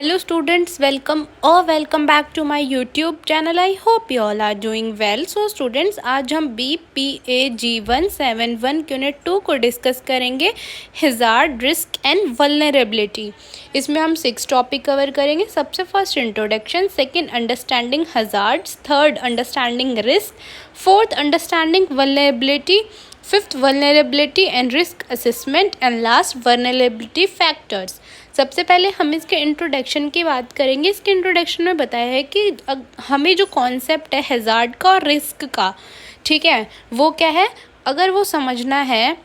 Hello students, welcome back to my YouTube channel. I hope you all are doing well. So students, आज हम BPAG171 unit 2 को discuss करेंगे hazard, risk and vulnerability. इसमें हम 6 topic cover करेंगे। सबसे first introduction, second understanding hazards, third understanding risk, fourth understanding vulnerability, fifth vulnerability and risk assessment and last vulnerability factors. सबसे पहले हम इसके इंट्रोडक्शन की बात करेंगे। इसके इंट्रोडक्शन में बताया है कि हमें जो कॉन्सेप्ट है हैज़ार्ड का और रिस्क का, ठीक है, वो क्या है, अगर वो समझना है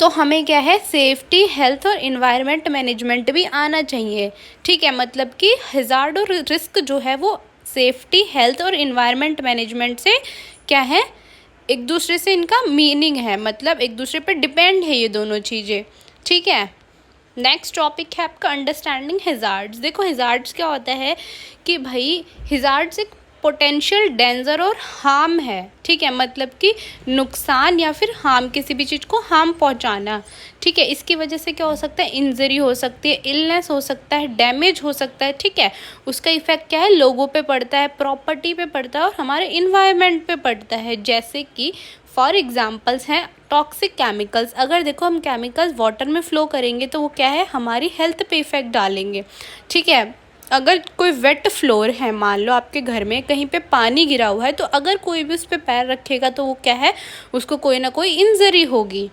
तो हमें क्या है, सेफ्टी, हेल्थ और इन्वायरमेंट मैनेजमेंट भी आना चाहिए। ठीक है, मतलब कि हैज़ार्ड और रिस्क जो है वो सेफ्टी, हेल्थ और इन्वायरमेंट मैनेजमेंट से क्या है, एक दूसरे से इनका मीनिंग है, मतलब एक दूसरे पर डिपेंड है ये दोनों चीज़ें। ठीक है, नेक्स्ट टॉपिक है आपका अंडरस्टैंडिंग हैज़ार्ड्स। देखो हैज़ार्ड्स क्या होता है कि भाई हैज़ार्ड्स एक पोटेंशियल डेंजर और हार्म है। ठीक है, मतलब कि नुकसान या फिर हार्म, किसी भी चीज़ को हार्म पहुंचाना। ठीक है, इसकी वजह से क्या हो सकता है, इंजरी हो सकती है, इलनेस हो सकता है, डैमेज हो सकता है। ठीक है, उसका इफेक्ट क्या है, लोगों पे पड़ता है, प्रॉपर्टी पे पड़ता है और हमारे इन्वायरमेंट पे पड़ता है। जैसे कि फॉर एग्जाम्पल्स हैं टॉक्सिक केमिकल्स। अगर देखो हम केमिकल्स वाटर में फ्लो करेंगे तो वो क्या है, हमारी हेल्थ पे इफ़ेक्ट डालेंगे। ठीक है, अगर कोई वेट फ्लोर है, मान लो आपके घर में कहीं पे पानी गिरा हुआ है, तो अगर कोई भी उस पर पैर रखेगा तो वो क्या है, उसको कोई ना कोई इंजरी होगी।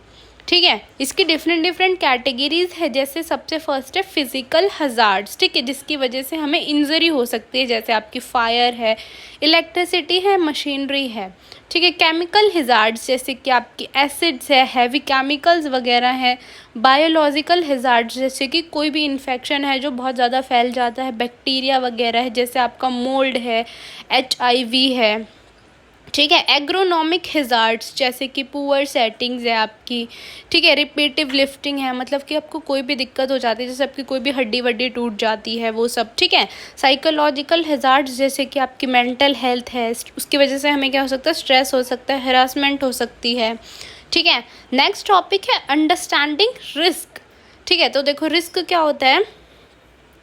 ठीक है, इसकी डिफरेंट कैटेगरीज है। जैसे सबसे फर्स्ट है फिजिकल हज़ार्ड्स। ठीक है, जिसकी वजह से हमें इंजरी हो सकती है, जैसे आपकी फायर है, इलेक्ट्रिसिटी है, मशीनरी है। ठीक है, केमिकल हज़ार्ड्स जैसे कि आपकी एसिड्स है, हैवी केमिकल्स वगैरह है। बायोलॉजिकल हज़ार्ड्स जैसे कि कोई भी इन्फेक्शन है जो बहुत ज़्यादा फैल जाता है, बैक्टीरिया वगैरह है, जैसे आपका मोल्ड है, HIV है। ठीक है, एग्रोनॉमिक हज़ार्ड्स जैसे कि पुअर सेटिंग्स है आपकी। ठीक है, रिपीटिव लिफ्टिंग है, मतलब कि आपको कोई भी दिक्कत हो जाती है, जैसे आपकी कोई भी हड्डी वड्डी टूट जाती है, वो सब। ठीक है, साइकोलॉजिकल हज़ार्ड्स जैसे कि आपकी मेंटल हेल्थ है, उसकी वजह से हमें क्या हो सकता है, स्ट्रेस हो सकता है, हरासमेंट हो सकती है। ठीक है, नेक्स्ट टॉपिक है अंडरस्टैंडिंग रिस्क। ठीक है, तो देखो रिस्क क्या होता है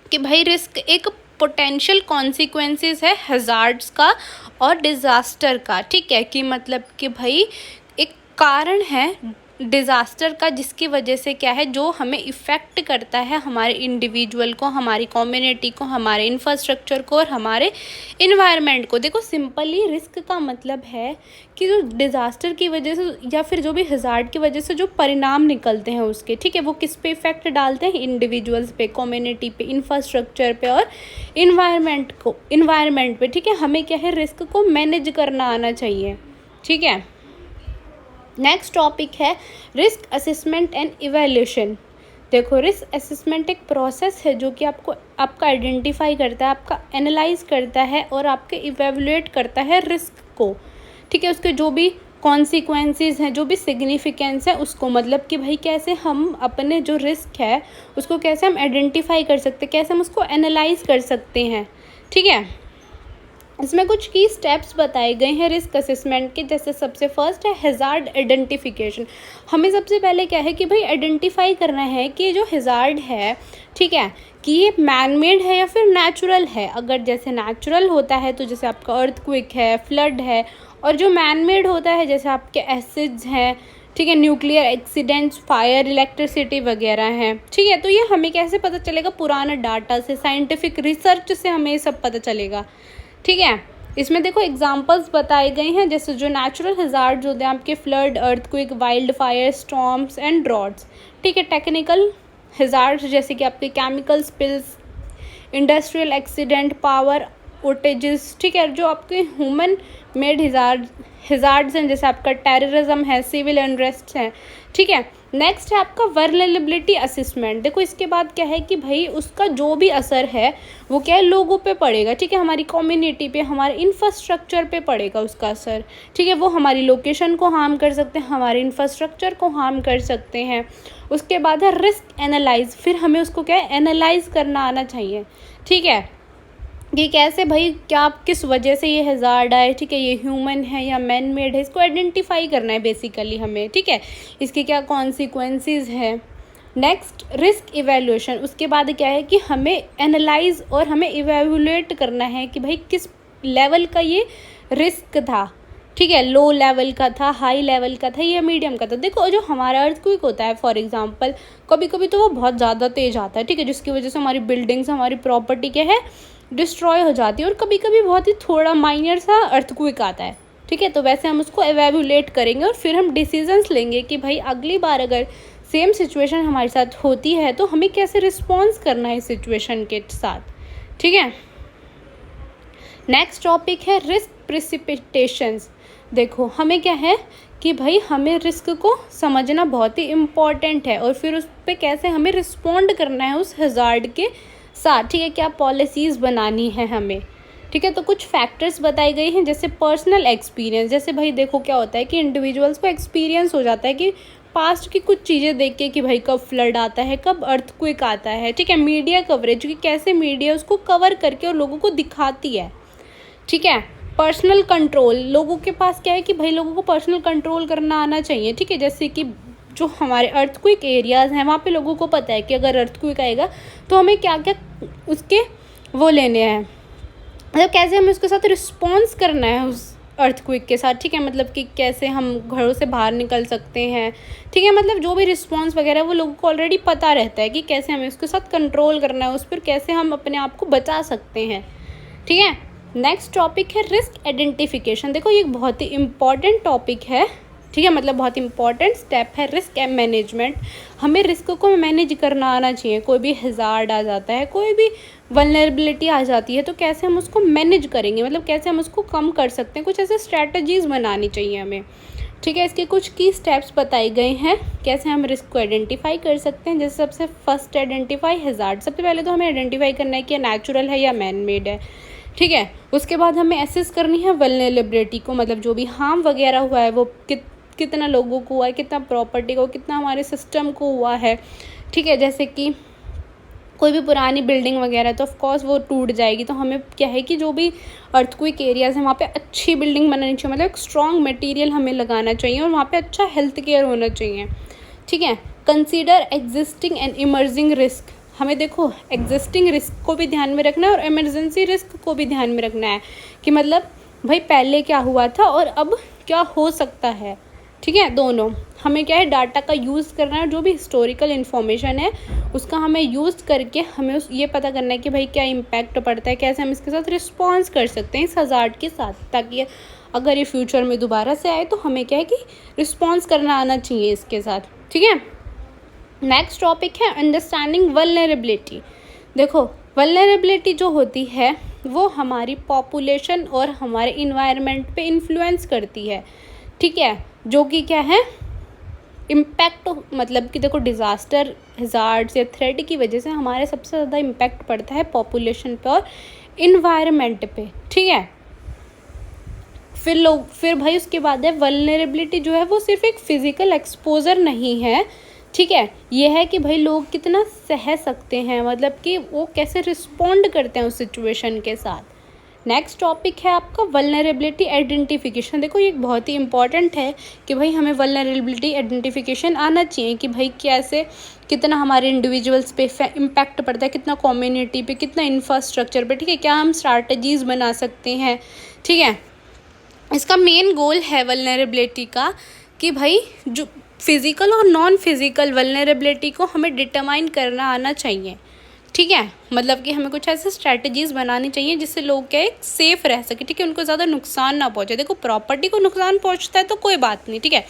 कि भाई रिस्क एक पोटेंशियल कॉन्सिक्वेंसेस है हैज़ार्ड्स का और डिज़ास्टर का। ठीक है, कि मतलब कि भाई एक कारण है डिज़ास्टर का, जिसकी वजह से क्या है, जो हमें इफ़ेक्ट करता है हमारे इंडिविजुअल को, हमारी कम्युनिटी को, हमारे इंफ्रास्ट्रक्चर को और हमारे इन्वायरमेंट को। देखो सिंपली रिस्क का मतलब है कि जो डिज़ास्टर की वजह से या फिर जो भी हज़ार्ड की वजह से जो परिणाम निकलते हैं उसके, ठीक है, वो किस पे इफ़ेक्ट डालते हैं, इंडिविजुअल्स पे, कम्युनिटी पे, इंफ्रास्ट्रक्चर पे और इन्वायरमेंट पे। ठीक है, हमें क्या है, रिस्क को मैनेज करना आना चाहिए। ठीक है, नेक्स्ट टॉपिक है रिस्क असेसमेंट एंड इवैल्यूएशन। देखो रिस्क असेसमेंट एक प्रोसेस है जो कि आपका आइडेंटिफाई करता है, आपका एनालाइज करता है और आपके इवैल्यूएट करता है रिस्क को। ठीक है, उसके जो भी कॉन्सिक्वेंसेस हैं, जो भी सिग्निफिकेंस है उसको, मतलब कि भाई कैसे हम अपने जो रिस्क है उसको कैसे हम आइडेंटिफाई कर सकते हैं, कैसे हम उसको एनालाइज कर सकते हैं। ठीक है, इसमें कुछ की स्टेप्स बताए गए हैं रिस्क असेसमेंट के। जैसे सबसे फर्स्ट है हैज़ार्ड आइडेंटिफिकेशन। हमें सबसे पहले क्या है कि भाई आइडेंटिफाई करना है कि जो हैज़ार्ड है, ठीक है, कि ये मैन मेड है या फिर नेचुरल है। अगर जैसे नेचुरल होता है तो जैसे आपका अर्थक्वेक है, फ्लड है, और जो मैन मेड होता है जैसे आपके एसिड्स हैं, ठीक है, न्यूक्लियर एक्सीडेंट्स, फायर, इलेक्ट्रिसिटी वगैरह हैं। ठीक है, तो ये हमें कैसे पता चलेगा, पुराना डाटा से, साइंटिफिक रिसर्च से हमें ये सब पता चलेगा। ठीक है, इसमें देखो एग्जांपल्स बताए गए हैं, जैसे जो नेचुरल हज़ार्ड्स होते हैं आपके flood, earthquake, wild fire, storms and droughts. ठीक है, टेक्निकल हज़ार्ड्स जैसे कि आपके chemical spills, industrial accident, power outages. ठीक है, जो आपके ह्यूमन मेड हज़ार्ड्स हैं, जैसे आपका टेररिज्म है, सिविल अनरेस्ट है। ठीक है, नेक्स्ट है आपका वल्नरेबिलिटी असेसमेंट। देखो इसके बाद क्या है कि भाई उसका जो भी असर है वो क्या है, लोगों पे पड़ेगा। ठीक है, हमारी कम्युनिटी पे, हमारे इंफ्रास्ट्रक्चर पे पड़ेगा उसका असर। ठीक है, वो हमारी लोकेशन को हार्म कर सकते हैं, हमारे इंफ्रास्ट्रक्चर को हार्म कर सकते हैं। उसके बाद है रिस्क एनालाइज। फिर हमें उसको क्या है, एनालाइज करना आना चाहिए। ठीक है, कि कैसे भाई क्या किस वजह से ये हैज़ार्ड आए, ठीक है, ये ह्यूमन है या मैन मेड है, इसको आइडेंटिफाई करना है बेसिकली हमें। ठीक है, इसके क्या कॉन्सिक्वेंसेस है। नेक्स्ट रिस्क इवैल्यूएशन, उसके बाद क्या है कि हमें एनालाइज और हमें इवैल्यूएट करना है कि भाई किस लेवल का ये रिस्क था, ठीक है, लो लेवल का था, हाई लेवल का था, या मीडियम का था। देखो जो हमारा अर्थक्वेक होता है फॉर एग्जांपल, कभी कभी तो वो बहुत ज़्यादा तेज आता है, ठीक है, जिसकी वजह से हमारी बिल्डिंग्स, हमारी प्रॉपर्टी क्या है, डिस्ट्रॉय हो जाती है। और कभी कभी बहुत ही थोड़ा माइनर सा अर्थक्वेक आता है, ठीक है। तो वैसे हम उसको एवैल्यूएट करेंगे और फिर हम डिसीजंस लेंगे कि भाई अगली बार अगर सेम सिचुएशन हमारे साथ होती है तो हमें कैसे रिस्पॉन्स करना है इस सिचुएशन के साथ, ठीक है। नेक्स्ट टॉपिक है रिस्क प्रिसिपिटेशंस। देखो हमें क्या है कि भाई हमें रिस्क को समझना बहुत ही इम्पॉर्टेंट है और फिर उस पर कैसे हमें रिस्पॉन्ड करना है उस हज़ार्ड के साथ, ठीक है, क्या पॉलिसीज़ बनानी है हमें, ठीक है। तो कुछ फैक्टर्स बताए गए हैं, जैसे पर्सनल एक्सपीरियंस। जैसे भाई देखो क्या होता है कि इंडिविजुअल्स को एक्सपीरियंस हो जाता है कि पास्ट की कुछ चीज़ें देख के कि भाई कब फ्लड आता है, कब अर्थक्वेक आता है, ठीक है। मीडिया कवरेज, कि कैसे मीडिया उसको कवर करके और लोगों को दिखाती है, ठीक है। पर्सनल कंट्रोल, लोगों के पास क्या है कि भाई लोगों को पर्सनल कंट्रोल करना आना चाहिए, ठीक है। जैसे कि जो हमारे अर्थक्वेक एरियाज़ हैं वहाँ पे लोगों को पता है कि अगर अर्थक्वेक आएगा तो हमें क्या क्या उसके वो लेने हैं, मतलब कैसे हमें उसके साथ रिस्पॉन्स करना है उस अर्थक्वेक के साथ, ठीक है। मतलब कि कैसे हम घरों से बाहर निकल सकते हैं, ठीक है। मतलब जो भी रिस्पॉन्स वगैरह वो लोगों को ऑलरेडी पता रहता है कि कैसे हमें उसके साथ कंट्रोल करना है, उस पर कैसे हम अपने आप को बचा सकते हैं, ठीक है। नेक्स्ट टॉपिक है रिस्क आइडेंटिफिकेशन। देखो ये बहुत ही इम्पॉर्टेंट टॉपिक है, ठीक है, मतलब बहुत इंपॉर्टेंट स्टेप है रिस्क मैनेजमेंट। हमें रिस्क को मैनेज करना आना चाहिए। कोई भी हज़ार्ड आ जाता है, कोई भी वल्नरेबिलिटी आ जाती है तो कैसे हम उसको मैनेज करेंगे, मतलब कैसे हम उसको कम कर सकते हैं, कुछ ऐसे स्ट्रैटेजीज़ बनानी चाहिए हमें, ठीक है। इसके कुछ की स्टेप्स बताए गए हैं कैसे हम रिस्क को आइडेंटिफाई कर सकते हैं। जैसे सबसे फर्स्ट आइडेंटिफाई हज़ार्ड। सबसे पहले तो हमें आइडेंटिफाई करना है कि नेचुरल है या मैन मेड है, ठीक है। उसके बाद हमें एसेस करनी है वल्नरेबिलिटी को, मतलब जो भी हार्म वगैरह हुआ है वो कितना लोगों को हुआ है, कितना प्रॉपर्टी को, कितना हमारे सिस्टम को हुआ है, ठीक है। जैसे कि कोई भी पुरानी बिल्डिंग वगैरह तो ऑफ कोर्स वो टूट जाएगी, तो हमें क्या है कि जो भी अर्थक्वेक एरियाज़ हैं वहाँ पे अच्छी बिल्डिंग बनानी चाहिए, मतलब एक स्ट्रॉन्ग मटेरियल हमें लगाना चाहिए और वहाँ पे अच्छा हेल्थ केयर होना चाहिए, ठीक है। Consider existing and emerging risk. हमें देखो एग्जिस्टिंग रिस्क को भी ध्यान में रखना है और इमरजेंसी रिस्क को भी ध्यान में रखना है कि मतलब भाई पहले क्या हुआ था और अब क्या हो सकता है, ठीक है। दोनों हमें क्या है डाटा का यूज़ करना है, जो भी हिस्टोरिकल इन्फॉर्मेशन है उसका हमें यूज़ करके हमें ये पता करना है कि भाई क्या इम्पैक्ट पड़ता है, कैसे हम इसके साथ रिस्पॉन्स कर सकते हैं इस हज़ार्ड के साथ, ताकि अगर ये फ्यूचर में दोबारा से आए तो हमें क्या है कि रिस्पॉन्स करना आना चाहिए इसके साथ, ठीक है। नेक्स्ट टॉपिक है अंडरस्टैंडिंग वल्नरेबिलिटी। देखो वल्नरेबिलिटी जो होती है वो हमारी पॉपुलेशन और हमारे इन्वायरमेंट पे इन्फ्लुएंस करती है, ठीक है, जो कि क्या है इम्पैक्ट, मतलब कि देखो डिज़ास्टर, हज़ार्ड्स या थ्रेट की वजह से हमारे सबसे ज़्यादा इम्पैक्ट पड़ता है पॉपुलेशन पे और इन्वायरमेंट पे, ठीक है। फिर भाई उसके बाद है वल्नरेबिलिटी जो है वो सिर्फ एक फिज़िकल एक्सपोजर नहीं है, ठीक है। ये है कि भाई लोग कितना सह सकते हैं, मतलब कि वो कैसे रिस्पॉन्ड करते हैं उस सिचुएशन के साथ। नेक्स्ट टॉपिक है आपका वल्नरेबिलिटी आइडेंटिफिकेशन। देखो ये बहुत ही इंपॉर्टेंट है कि भाई हमें वल्नरेबिलिटी आइडेंटिफिकेशन आना चाहिए कि भाई कैसे कितना हमारे इंडिविजुअल्स पे इम्पैक्ट पड़ता है, कितना कम्युनिटी पे, कितना इंफ्रास्ट्रक्चर पे, ठीक है, क्या हम स्ट्रैटेजीज़ बना सकते हैं, ठीक है। इसका मेन गोल है वल्नरेबिलिटी का कि भाई जो फिज़िकल और नॉन फिज़िकल वल्नरेबिलिटी को हमें डिटरमाइन करना आना चाहिए, ठीक है। मतलब कि हमें कुछ ऐसे स्ट्रैटेजीज़ बनानी चाहिए जिससे लोग क्या एक सेफ़ रह सके, ठीक है, उनको ज़्यादा नुकसान ना पहुँचे। देखो प्रॉपर्टी को नुकसान पहुँचता है तो कोई बात नहीं, ठीक है,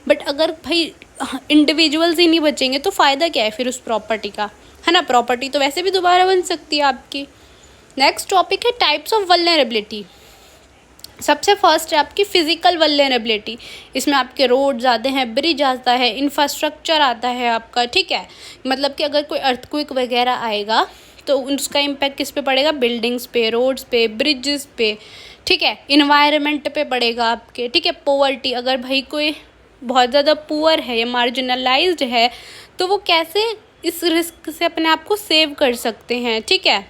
बट अगर भाई इंडिविजुअल्स ही नहीं बचेंगे तो फ़ायदा क्या है फिर उस प्रॉपर्टी का, है ना। प्रॉपर्टी तो वैसे भी दोबारा बन सकती है आपकी। नेक्स्ट टॉपिक है टाइप्स ऑफ वल्नरेबिलिटी। सबसे फर्स्ट है आपकी फ़िज़िकल वल्नरेबिलिटी। इसमें आपके रोड्स आते हैं, ब्रिज आता है, इंफ्रास्ट्रक्चर आता है आपका, ठीक है। मतलब कि अगर कोई अर्थक्वेक वगैरह आएगा तो उसका इम्पैक्ट किस पे पड़ेगा, बिल्डिंग्स पे, रोड्स पे, ब्रिजेस पे, ठीक है, इन्वायरमेंट पे पड़ेगा आपके, ठीक है। पॉवर्टी, अगर भाई कोई बहुत ज़्यादा पुअर है या मार्जिनलाइज्ड है तो वो कैसे इस रिस्क से अपने आप को सेव कर सकते हैं, ठीक है।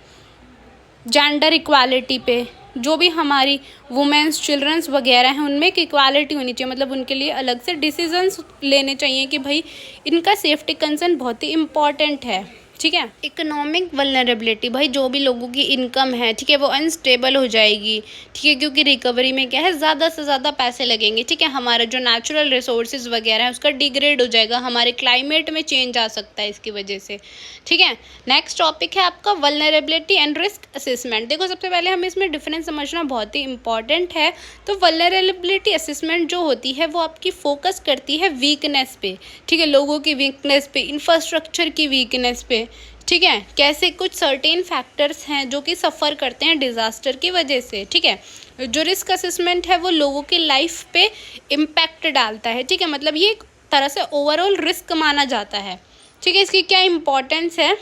जेंडर इक्वालिटी पे, जो भी हमारी वुमेंस चिल्ड्रंस वगैरह हैं उनमें एक इक्वालिटी होनी चाहिए, मतलब उनके लिए अलग से डिसीजंस लेने चाहिए कि भाई इनका सेफ्टी कंसर्न बहुत ही इम्पॉर्टेंट है। ठीक है। इकोनॉमिक वल्नरेबिलिटी, भाई जो भी लोगों की इनकम है, ठीक है, वो अनस्टेबल हो जाएगी। ठीक है, क्योंकि रिकवरी में क्या है, ज़्यादा से ज़्यादा पैसे लगेंगे। ठीक है, हमारा जो नेचुरल रिसोर्सेज वगैरह है उसका डिग्रेड हो जाएगा, हमारे क्लाइमेट में चेंज आ सकता है इसकी वजह से। ठीक है, नेक्स्ट टॉपिक है आपका वल्नरेबिलिटी एंड रिस्क असेसमेंट। देखो सबसे पहले हमें इसमें डिफरेंस समझना बहुत ही इंपॉर्टेंट है। तो वल्नरेबिलिटी असेसमेंट जो होती है वो आपकी फोकस करती है वीकनेस पे। ठीक है, लोगों की वीकनेस पे, इंफ्रास्ट्रक्चर की वीकनेस पे। ठीक है, कैसे कुछ सर्टेन फैक्टर्स हैं जो कि सफ़र करते हैं डिज़ास्टर की वजह से। ठीक है, जो रिस्क असेसमेंट है वो लोगों की लाइफ पे इम्पैक्ट डालता है। ठीक है, मतलब ये एक तरह से ओवरऑल रिस्क माना जाता है। ठीक है, इसकी क्या इम्पोर्टेंस है,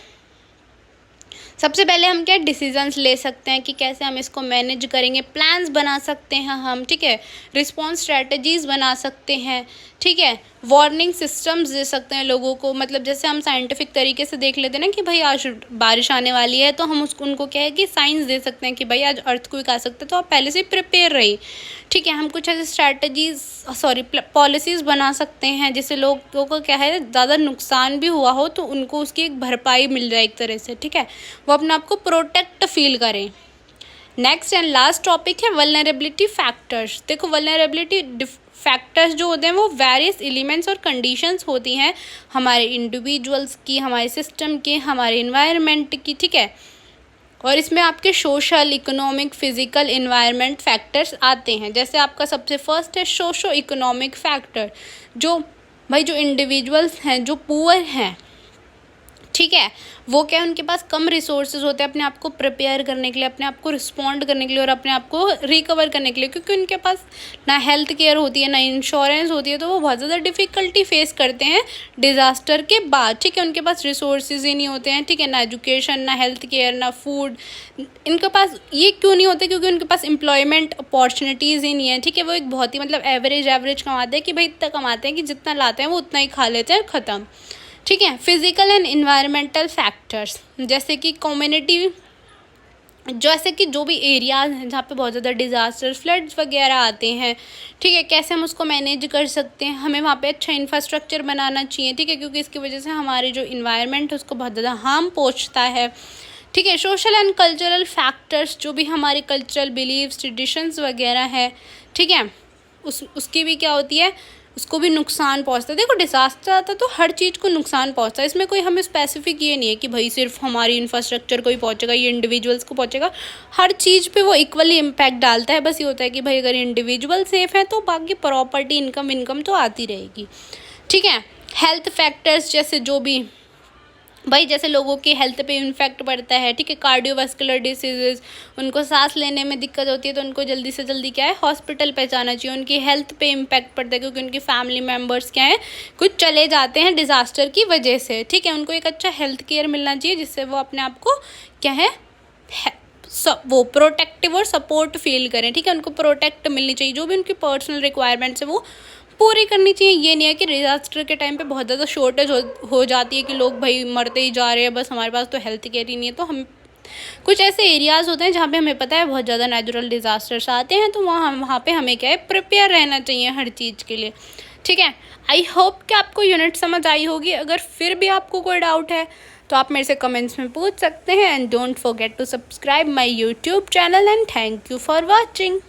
सबसे पहले हम क्या डिसीजंस ले सकते हैं कि कैसे हम इसको मैनेज करेंगे, प्लान्स बना सकते हैं हम। ठीक है, रिस्पॉन्स स्ट्रेटजीज बना सकते हैं। ठीक है, वार्निंग सिस्टम्स दे सकते हैं लोगों को, मतलब जैसे हम साइंटिफिक तरीके से देख लेते हैं ना कि भाई आज बारिश आने वाली है, तो हम उसको उनको क्या है कि साइंस दे सकते हैं कि भाई आज अर्थक्वेक आ सकता है, तो आप पहले से प्रिपेयर रहिए। ठीक है, हम कुछ ऐसे स्ट्रैटेजीज पॉलिसीज़ बना सकते हैं जिससे लोगों को क्या है ज़्यादा नुकसान भी हुआ हो तो उनको उसकी एक भरपाई मिल जाए एक तरह से। ठीक है, वो अपने आप को प्रोटेक्ट फील करें। नेक्स्ट एंड लास्ट टॉपिक है वल्नरेबिलिटी फैक्टर्स। देखो वल्नरेबिलिटी फैक्टर्स जो होते हैं वो वेरियस एलिमेंट्स और कंडीशंस होती हैं हमारे इंडिविजुअल्स की, हमारे सिस्टम के, हमारे इन्वायरमेंट की। ठीक है, और इसमें आपके social, economic, physical, environment factors आते हैं। जैसे आपका सबसे फर्स्ट है सोशो इकोनॉमिक फैक्टर, जो भाई जो इंडिविजुअल्स हैं जो पुअर हैं, ठीक है, वो क्या है उनके पास कम रिसोर्सेज होते हैं अपने आप को प्रिपेयर करने के लिए, अपने आप को रिस्पॉन्ड करने के लिए और अपने आप को रिकवर करने के लिए, क्योंकि उनके पास ना हेल्थ केयर होती है ना इंश्योरेंस होती है, तो वो बहुत ज़्यादा डिफ़िकल्टी फेस करते हैं डिज़ास्टर के बाद। ठीक है, उनके पास रिसोर्सेज ही नहीं होते हैं। ठीक है, ना एजुकेशन, ना हेल्थ केयर, ना फूड, इनके पास ये क्यों नहीं होते, क्योंकि उनके पास एम्प्लॉयमेंट अपॉर्चुनिटीज़ ही नहीं है। ठीक है, वो एक बहुत ही मतलब एवरेज कमाते हैं कि भाई इतना कमाते हैं कि जितना लाते हैं वो उतना ही खा लेते हैं, ख़त्म। ठीक है, फिजिकल एंड इन्वायरमेंटल फैक्टर्स, जैसे कि कम्युनिटी, जैसे कि जो भी एरियाज हैं जहाँ पे बहुत ज़्यादा डिज़ास्टर, फ्लड्स वगैरह आते हैं। ठीक है, कैसे हम उसको मैनेज कर सकते हैं, हमें वहाँ पे अच्छा इंफ्रास्ट्रक्चर बनाना चाहिए। ठीक है, क्योंकि इसकी वजह से हमारे जो इन्वायरमेंट है उसको बहुत ज़्यादा हार्म पहुँचता है। ठीक है, सोशल एंड कल्चरल फैक्टर्स, जो भी हमारे कल्चरल बिलीव्स, ट्रेडिशंस वगैरह है, ठीक है, उसकी भी क्या होती है, उसको भी नुकसान पहुंचता है। देखो डिज़ास्टर आता है तो हर चीज़ को नुकसान पहुंचता है, इसमें कोई हमें स्पेसिफिक ये नहीं है कि भाई सिर्फ हमारी इंफ्रास्ट्रक्चर को ही पहुंचेगा, ये इंडिविजुअल्स को पहुंचेगा, हर चीज़ पे वो इक्वली इम्पैक्ट डालता है। बस ये होता है कि भाई अगर इंडिविजुअल सेफ है तो बाकी प्रॉपर्टी, इनकम तो आती रहेगी। ठीक है, हेल्थ फैक्टर्स, जैसे जो भी भाई जैसे लोगों की हेल्थ पे इम्फेक्ट पड़ता है। ठीक है, कार्डियोवास्कुलर डिसीजेज, उनको सांस लेने में दिक्कत होती है तो उनको जल्दी से जल्दी क्या है हॉस्पिटल पहुंचाना चाहिए। उनकी हेल्थ पे इम्पैक्ट पड़ता है क्योंकि उनकी फैमिली मेम्बर्स क्या है कुछ चले जाते हैं डिज़ास्टर की वजह से। ठीक है, उनको एक अच्छा हेल्थ केयर मिलना चाहिए जिससे वो अपने आप को क्या है वो प्रोटेक्टिव और सपोर्ट फील करें। ठीक है, उनको प्रोटेक्ट मिलनी चाहिए, जो भी उनकी पर्सनल रिक्वायरमेंट्स है वो पूरी करनी चाहिए। ये नहीं है कि डिज़ास्टर के टाइम पे बहुत ज़्यादा शॉर्टेज हो जाती है कि लोग भाई मरते ही जा रहे हैं, बस हमारे पास तो हेल्थ केयर ही नहीं है। तो हम कुछ ऐसे एरियाज़ होते हैं जहाँ पे हमें पता है बहुत ज़्यादा नेचुरल डिज़ास्टर्स आते हैं, तो वहाँ पे हमें क्या है प्रिपेयर रहना चाहिए हर चीज़ के लिए। ठीक है, आई होप कि आपको यूनिट समझ आई होगी। अगर फिर भी आपको कोई डाउट है तो आप मेरे से कमेंट्स में पूछ सकते हैं। And don't forget to subscribe my YouTube channel and thank you for watching.